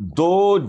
2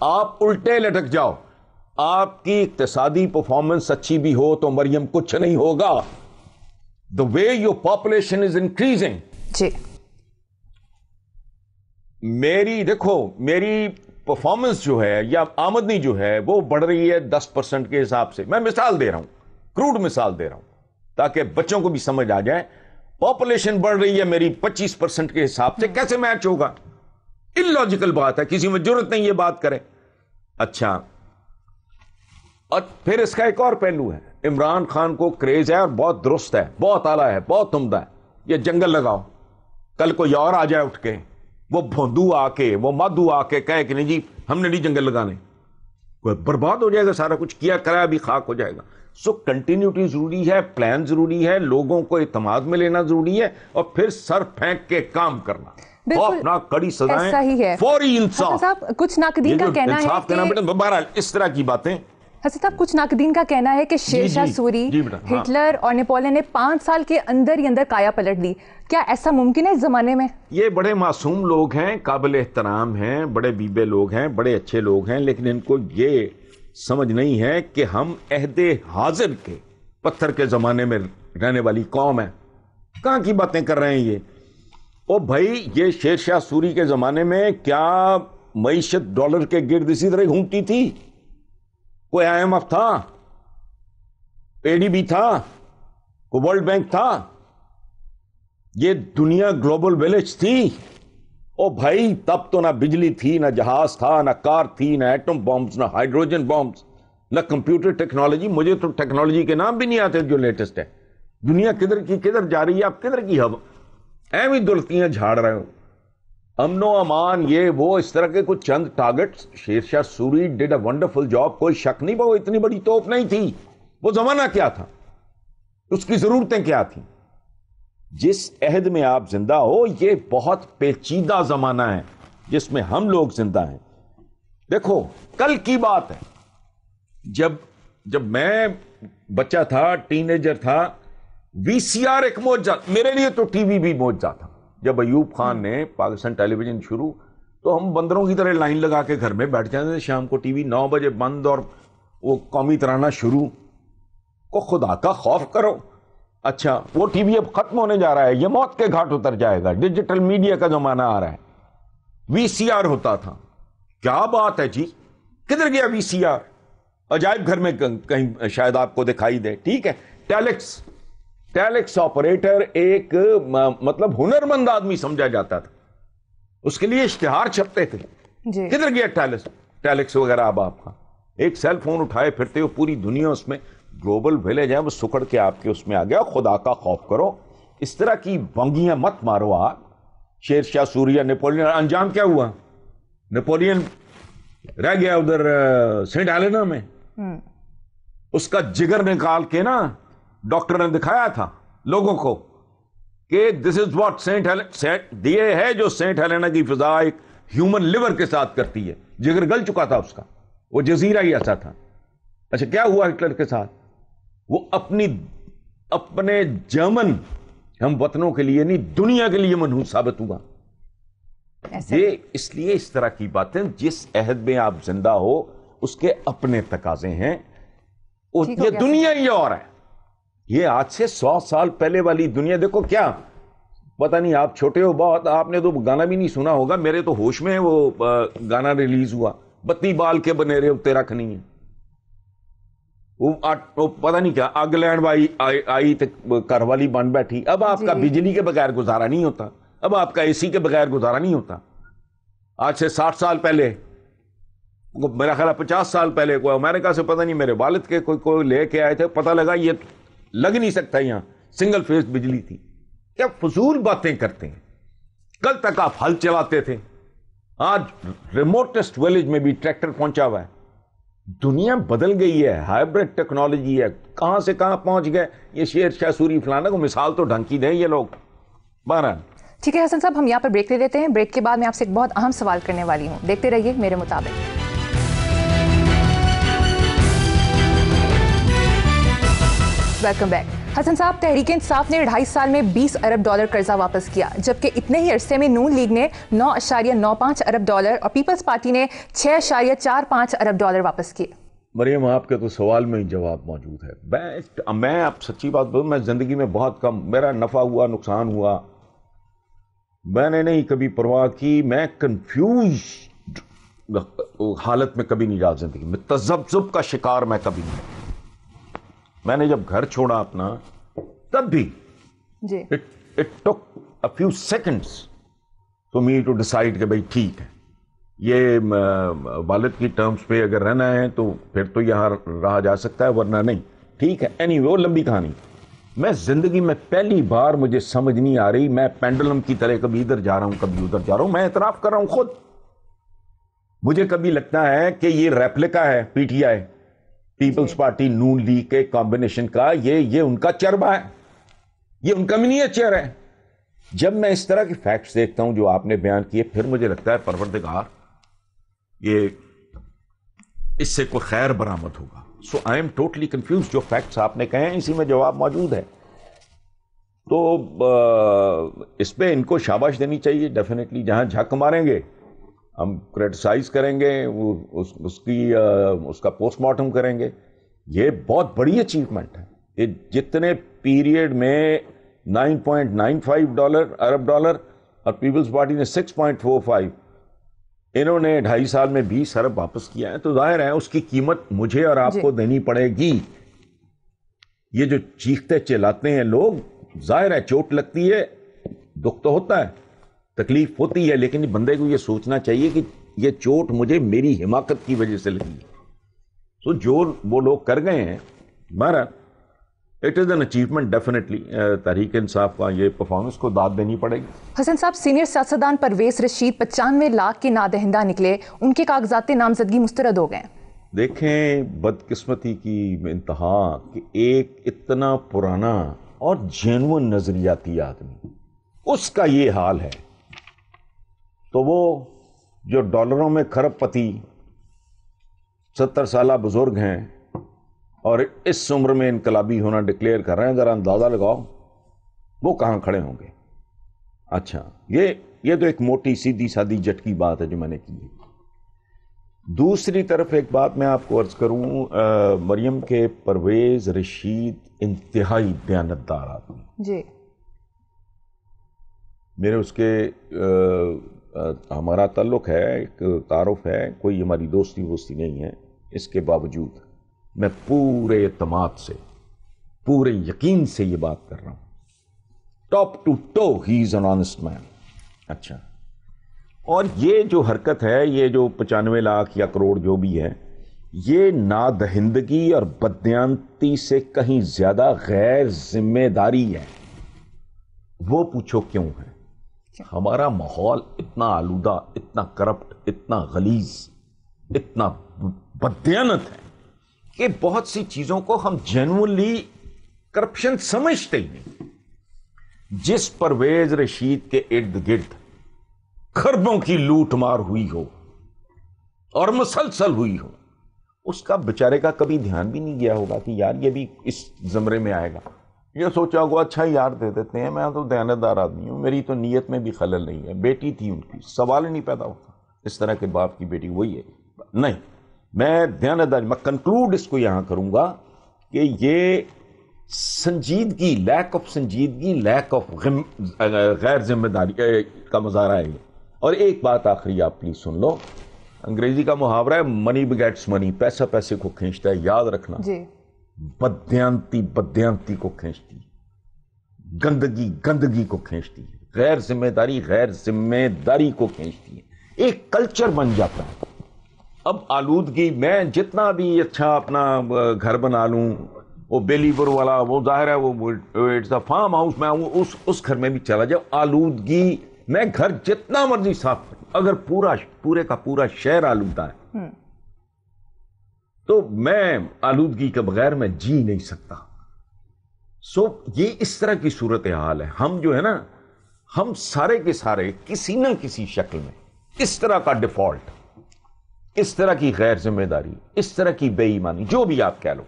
آپ الٹے لٹک جاؤ. آپ کی اقتصادی پرفارمنس اچھی بھی ہو تو مریم کچھ نہیں ہوگا. The way your population is increasing. جی میری پرفارمنس جو ہے یا آمدنی جو ہے وہ بڑھ رہی ہے 10% کے حساب سے. میں مثال دے رہا ہوں, کروڈ مثال دے رہا ہوں تاکہ بچوں کو بھی سمجھ آ جائے. پاپولیشن بڑھ رہی ہے میری 25% کے حساب سے, کیسے میچ ہوگا؟ اللاجیکل بات ہے, کسی میں جرت نہیں یہ بات کرے. اچھا, اور پھر اس کا ایک اور پہلو ہے. عمران خان کو کریز ہے اور بہت درست ہے, بہت اعلیٰ ہے, بہت عمدہ ہے. یہ جنگل لگاؤ, کل کوئی اور آ جائے اٹھ کے, وہ بھوندو آ کے, وہ مادو آ کے کہے کہ نہیں جی ہم نے نہیں جنگل لگانے, برباد ہو جائے گا سارا کچھ کیا کرا بھی خاک ہو جائے گا. سو کنٹینیوٹی ضروری ہے, پلان ضروری ہے, لوگوں کو اعتماد میں لینا ضروری ہے, اور پھر سر پھینک کے کام کرنا. خوفناک کڑی سزائیں, فوری انصاف. کچھ ناقدین کا کہنا ہے بہرحال اس طرح کی باتیں. حسن صاحب, کچھ ناقدین کا کہنا ہے کہ شیر شاہ سوری, ہٹلر اور نیپولین نے 5 سال کے اندر ہی اندر کایا پلٹ دی. کیا ایسا ممکن ہے اس زمانے میں؟ یہ بڑے معصوم لوگ ہیں, قابل احترام ہیں, بڑے بیبے لوگ ہیں, بڑے اچھے لوگ ہیں, لیکن ان کو یہ سمجھ نہیں ہے کہ ہم عہد حاضر کے پتھر کے زمانے میں رہنے والی قوم ہے. کہاں کی باتیں کر رہے ہیں یہ؟ او بھائی, یہ شیر شاہ سوری کے زمانے میں کیا معیشت ڈالر کے گرد اسی طرح گھومتی تھی؟ کوئی IMF تھا, ADB تھا, کوئی ورلڈ بینک تھا؟ یہ دنیا گلوبل ولیج تھی. او بھائی, تب تو نہ بجلی تھی, نہ جہاز تھا, نہ کار تھی, نہ ایٹم بمبس, نہ ہائیڈروجن بمبس, نہ کمپیوٹر ٹیکنالوجی. مجھے تو ٹیکنالوجی کے نام بھی نہیں آتے جو لیٹسٹ ہے. دنیا کدھر کی کدھر جا رہی ہے, آپ کدھر کی ہوا ایویں دلتیاں جھاڑ رہے ہو. امن و امان یہ وہ اس طرح کے کچھ چند targets. Sher Shah Suri did a wonderful job, کوئی شک نہیں, وہ اتنی بڑی توپ نہیں تھی. وہ زمانہ کیا تھا, اس کی ضرورتیں کیا تھیں. جس عہد میں آپ زندہ ہو یہ بہت پیچیدہ زمانہ ہے جس میں ہم لوگ زندہ ہیں. دیکھو کل کی بات ہے, جب میں بچہ تھا, ٹین ایجر تھا, VCR ایک معجزہ. میرے لیے تو ٹی وی بھی معجزہ تھا. جب ایوب خان نے پاکستان ٹیلی ویژن شروع, تو ہم بندروں کی طرح لائن لگا کے گھر میں بیٹھ جاتے تھے. شام کو ٹی وی 9 بجے بند, اور وہ قومی ترانہ شروع. کو خدا کا خوف کرو. اچھا, وہ ٹی وی اب ختم ہونے جا رہا ہے, یہ موت کے گھاٹ اتر جائے گا. ڈیجیٹل میڈیا کا زمانہ آ رہا ہے. VCR ہوتا تھا. کیا بات ہے جی, کدھر گیا VCR؟ عجائب گھر میں کہیں شاید آپ کو دکھائی دے. ٹھیک ہے, ٹیلیکس آپریٹر ایک مطلب ہنرمند آدمی سمجھا جاتا تھا. اس کے لیے اشتہار چھپتے تھے. کدھر گیا ٹیلیکس وغیرہ؟ اب آپ کا ایک سیل فون اٹھائے پھرتے ہو, پوری دنیا اس میں گلوبل ویلیج ہے, وہ سکڑ کے آپ کے اس میں آ گیا. خدا کا خوف کرو, اس طرح کی بنگیاں مت مارو. آپ شیر شاہ سوری, نیپولین, انجام کیا ہوا؟ نیپولین رہ گیا ادھر سینٹ ہیلینا میں. اس کا جگر نکال کے نا ڈاکٹر نے دکھایا تھا لوگوں کو کہ دس از واٹ سینٹ یہ ہے جو سینٹ ہیلینا کی فضا ایک ہیومن لیور کے ساتھ کرتی ہے. جگر گل چکا تھا اس کا, وہ جزیرہ ہی ایسا تھا. اچھا, کیا ہوا ہٹلر کے ساتھ؟ وہ اپنے جرمن ہم وطنوں کے لیے نہیں, دنیا کے لیے منحوس ثابت ہوا. یہ اس لیے اس طرح کی باتیں, جس عہد میں آپ زندہ ہو اس کے اپنے تقاضے ہیں. یہ دنیا ہی اور ہے. یہ آج سے 100 سال پہلے والی دنیا. دیکھو کیا پتہ نہیں, آپ چھوٹے ہو بہت, آپ نے تو گانا بھی نہیں سنا ہوگا. میرے تو ہوش میں وہ گانا ریلیز ہوا, بتی بال کے بنیرے اتنے رکھنی ہے. وہ پتہ نہیں کیا آگ لینڈ آئی تو گھر والی بن بیٹھی. اب آپ کا بجلی کے بغیر گزارا نہیں ہوتا, اب آپ کا AC کے بغیر گزارا نہیں ہوتا. آج سے 60 سال پہلے, میرا خیال ہے 50 سال پہلے, کوئی امریکہ سے پتہ نہیں میرے والد کے کوئی لے کے آئے تھے, پتہ لگا یہ لگ نہیں سکتا, یہاں سنگل فیز بجلی تھی. کیا فضول باتیں کرتے ہیں. کل تک آپ ہل چلاتے تھے, آج ریموٹسٹ ولیج میں بھی ٹریکٹر پہنچا ہوا ہے. دنیا بدل گئی ہے, ہائیبرڈ ٹیکنالوجی ہے. کہاں سے کہاں پہنچ گئے. یہ شیر شاہ سوری فلانا کو مثال تو ڈھنگ کی دیں یہ لوگ. بہرحال ٹھیک ہے حسن صاحب, ہم یہاں پر بریک لے لیتے ہیں. بریک کے بعد میں آپ سے ایک بہت اہم سوال کرنے والی ہوں, دیکھتے رہیے میرے مطابق. Welcome back. حسن صاحب، تحریک انصاف نے 2.5 سال میں $20 ارب قرضہ واپس کیا، جبکہ اتنے ہی عرصے میں نون لیگ نے $9.95 ارب اور پیپلز پارٹی نے $6.45 ارب واپس کیے۔ مریم، آپ کے تو سوال میں ہی جواب موجود ہے۔ میں اب سچی بات بولوں، میں زندگی میں بہت کم، میرا نفع ہوا نقصان ہوا، میں نے نہیں کبھی پرواہ کی، میں کنفیوز حالت میں کبھی نہیں رہا زندگی میں، تذبذب کا شکار میں کبھی نہیں۔ میں نے جب گھر چھوڑا اپنا، تب بھی جی it took a few seconds for me to decide کہ بھئی ٹھیک ہے، یہ والد کی ٹرمز پہ اگر رہنا ہے تو پھر تو یہاں رہا جا سکتا ہے، ورنہ نہیں، ٹھیک ہے۔ anyway، وہ لمبی کہانی۔ میں زندگی میں پہلی بار مجھے سمجھ نہیں آ رہی، میں پینڈولم کی طرح کبھی ادھر جا رہا ہوں کبھی ادھر جا رہا ہوں، میں اعتراف کر رہا ہوں خود۔ مجھے کبھی لگتا ہے کہ یہ ریپلیکا ہے P T I, Peoples Party نون لیگ کے کمبینیشن کا، یہ ان کا چربا ہے، یہ ان کا منیچر ہے۔ جب میں اس طرح کے فیکٹس دیکھتا ہوں جو آپ نے بیان کیے، پھر مجھے لگتا ہے پروردگار یہ اس سے کوئی خیر برآمد ہوگا۔ سو آئی ایم ٹوٹلی کنفیوز۔ جو فیکٹس آپ نے کہے ہیں اسی میں جواب موجود ہے، تو اس پہ ان کو شاباش دینی چاہیے ڈیفینیٹلی۔ جہاں جھک ماریں گے ہم کرٹیسائز کریں گے، اس کا پوسٹ مارٹم کریں گے، یہ بہت بڑی اچیومنٹ ہے۔ یہ جتنے پیریڈ میں $9.95 ارب اور پیپلز پارٹی نے 6.45، انہوں نے 2.5 سال میں 20 ارب واپس کیا ہے، تو ظاہر ہے اس کی قیمت مجھے اور آپ کو دینی پڑے گی۔ یہ جو چیختے چلاتے ہیں لوگ، ظاہر ہے چوٹ لگتی ہے، دکھ تو ہوتا ہے، تکلیف ہوتی ہے، لیکن بندے کو یہ سوچنا چاہیے کہ یہ چوٹ مجھے میری حماقت کی وجہ سے لگی ہے۔ تو جو وہ لوگ کر گئے ہیں، ہمارا it is an achievement definitely. Tehreek Insaf کا یہ پرفارمنس کو داد دینی پڑے گی۔ حسن صاحب، سینئر سیاستدان پرویز رشید 95 لاکھ کے نادہندہ نکلے، ان کے کاغذات نامزدگی مسترد ہو گئے۔ دیکھیں بدقسمتی کی انتہا کہ ایک اتنا پرانا اور جینون نظریاتی آدمی، اس کا یہ حال ہے، تو وہ جو ڈالروں میں کھرب پتی 70 سالہ بزرگ ہیں اور اس عمر میں انقلابی ہونا ڈکلیئر کر رہے ہیں، ذرا اندازہ لگاؤ وہ کہاں کھڑے ہوں گے۔ اچھا، یہ تو ایک موٹی سیدھی سادی جٹکی بات ہے جو میں نے کی ہے۔ دوسری طرف ایک بات میں آپ کو عرض کروں، مریم کے پرویز رشید انتہائی دیانتدار آدمی، جی میرے اس کے ہمارا تعلق ہے، ایک تعارف ہے، کوئی ہماری دوستی نہیں ہے، اس کے باوجود میں پورے اعتماد سے، پورے یقین سے یہ بات کر رہا ہوں، ٹاپ ٹو ٹو he is an honest man. اچھا، اور یہ جو حرکت ہے، یہ جو 95 لاکھ یا کروڑ جو بھی ہے، یہ نادہندگی اور بددیانتی سے کہیں زیادہ غیر ذمہ داری ہے۔ وہ پوچھو کیوں ہے؟ ہمارا ماحول اتنا آلودہ، اتنا کرپٹ، اتنا غلیظ، اتنا بددیانت ہے کہ بہت سی چیزوں کو ہم جینوئنلی کرپشن سمجھتے ہی نہیں۔ جس پرویز رشید کے ارد گرد خربوں کی لوٹ مار ہوئی ہو اور مسلسل ہوئی ہو، اس کا بیچارے کا کبھی دھیان بھی نہیں گیا ہوگا کہ یار یہ بھی اس زمرے میں آئے گا۔ یہ سوچا ہوگا اچھا یار دے دیتے ہیں، میں تو دیانتدار آدمی ہوں، میری تو نیت میں بھی خلل نہیں ہے، بیٹی تھی ان کی، سوال ہی نہیں پیدا ہوتا اس طرح کے باپ کی بیٹی وہی ہے۔ نہیں، میں دیانتدار، میں کنکلوڈ اس کو یہاں کروں گا کہ یہ سنجیدگی، لیک آف سنجیدگی، لیک آف غیر ذمہ داری کا مظاہرہ ہے۔ اور ایک بات آخری آپ پلیز سن لو، انگریزی کا محاورہ ہے منی بگیٹس منی، پیسہ پیسے کو کھینچتا ہے، یاد رکھنا۔ جی، بددیانتی کو کھینچتی، گندگی کو کھینچتی ہے، غیر ذمہ داری کو کھینچتی ہے، ایک کلچر بن جاتا ہے۔ اب آلودگی، میں جتنا بھی اچھا اپنا گھر بنا لوں، وہ بیلی پور والا، وہ ظاہر ہے وہ اٹس اے فارم ہاؤس، میں اس گھر میں بھی چلا جاؤ، آلودگی، میں گھر جتنا مرضی صاف کروں، اگر پورے کا پورا شہر آلودہ ہے تو میں آلودگی کے بغیر میں جی نہیں سکتا۔ سو یہ اس طرح کی صورتحال ہے۔ ہم جو ہے نا، ہم سارے کے سارے کسی نہ کسی شکل میں اس طرح کا ڈیفالٹ، اس طرح کی غیر ذمہ داری، اس طرح کی بے ایمانی، جو بھی آپ کہہ لو،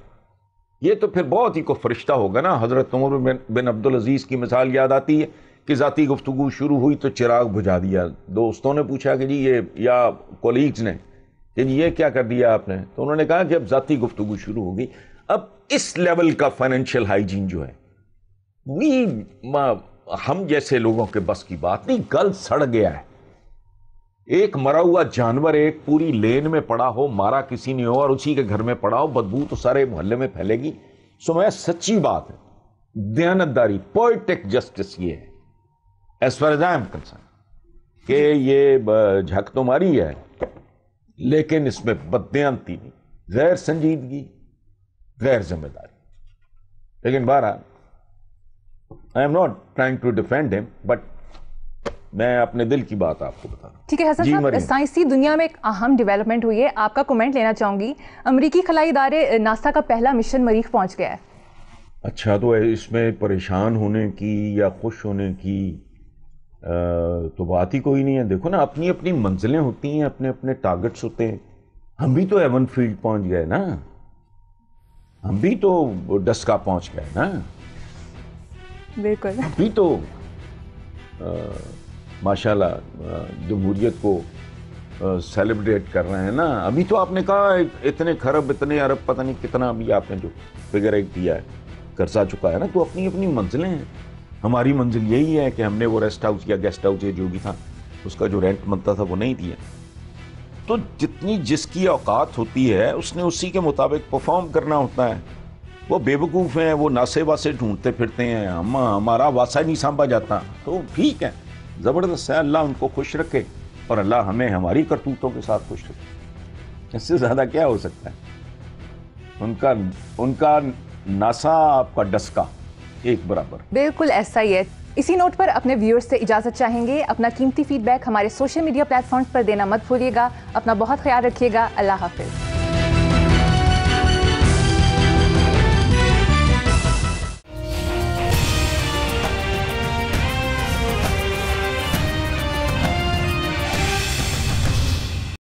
یہ تو پھر بہت ہی کو فرشتہ ہوگا نا. حضرت عمر بن عبدالعزیز کی مثال یاد آتی ہے کہ ذاتی گفتگو شروع ہوئی تو چراغ بجھا دیا. دوستوں نے پوچھا کہ جی یہ، یا کولیگز نے کہ جی یہ کیا کر دیا آپ نے؟ تو انہوں نے کہا کہ اب ذاتی گفتگو شروع ہوگی. اب اس لیول کا فائنینشیل ہائیجین جو ہے ہم جیسے لوگوں کے بس کی بات نہیں. گل سڑ گیا ہے. ایک مرا ہوا جانور ایک پوری لین میں پڑا ہو، مارا کسی نے ہو اور اسی کے گھر میں پڑا ہو، بدبو تو سارے محلے میں پھیلے گی. سو میں سچی بات ہے، دیانتداری، پوئٹک جسٹس یہ ہے as far as I am concern کہ یہ جھک تو ماری ہے لیکن اس میں بددیانتی نہیں، غیر سنجیدگی، غیر ذمہ داری. لیکن بہرحال I am not trying to defend him, but میں اپنے دل کی بات آپ کو بتا رہا ہوں. ٹھیک ہے حسن صاحب، سائنسی دنیا میں ایک اہم ڈیولپمنٹ ہوئی ہے، آپ کا کمنٹ لینا چاہوں گی. امریکی خلائی ادارے ناسا کا پہلا مشن مریخ پہنچ گیا ہے. اچھا، تو اس میں پریشان ہونے کی یا خوش ہونے کی تو بات ہی کوئی نہیں ہے. دیکھو نا، اپنی اپنی منزلیں ہوتی ہیں، اپنے اپنے ٹارگٹس ہوتے ہیں. ہم بھی تو ایون فیلڈ پہنچ گئے نا، ہم بھی تو ڈسکا پہنچ گئے نا. بالکل. ابھی تو ماشاءاللہ جمہوریت کو سیلیبریٹ کر رہے ہیں نا. ابھی تو آپ نے کہا اتنے خرب، اتنے ارب، پتہ نہیں کتنا ابھی آپ نے جو فگر ایک دیا ہے، قرضہ چکا ہے نا. تو اپنی اپنی منزلیں ہیں. ہماری منزل یہی ہے کہ ہم نے وہ ریسٹ ہاؤس یا گیسٹ ہاؤس جو بھی تھا اس کا جو رینٹ بنتا تھا وہ نہیں دیا. تو جتنی جس کی اوقات ہوتی ہے اس نے اسی کے مطابق پرفارم کرنا ہوتا ہے. وہ بے وقوف ہیں، وہ ناسے واسے ڈھونڈتے پھرتے ہیں، ہمارا واسا نہیں سانبھا جاتا. تو ٹھیک ہے، زبردست ہے، اللہ ان کو خوش رکھے اور اللہ ہمیں ہماری کرتوتوں کے ساتھ خوش رکھے. اس سے زیادہ کیا ہو سکتا ہے؟ ان کا ناسا، آپ کا ڈسکا ایک برابر. بالکل ایسا ہی ہے. اسی نوٹ پر اپنے ویورز سے اجازت چاہیں گے. اپنا قیمتی فیڈ بیک ہمارے سوشل میڈیا پلیٹ فارمز پر دینا مت بھولیے گا. اپنا بہت خیال رکھیے گا. اللہ حافظ.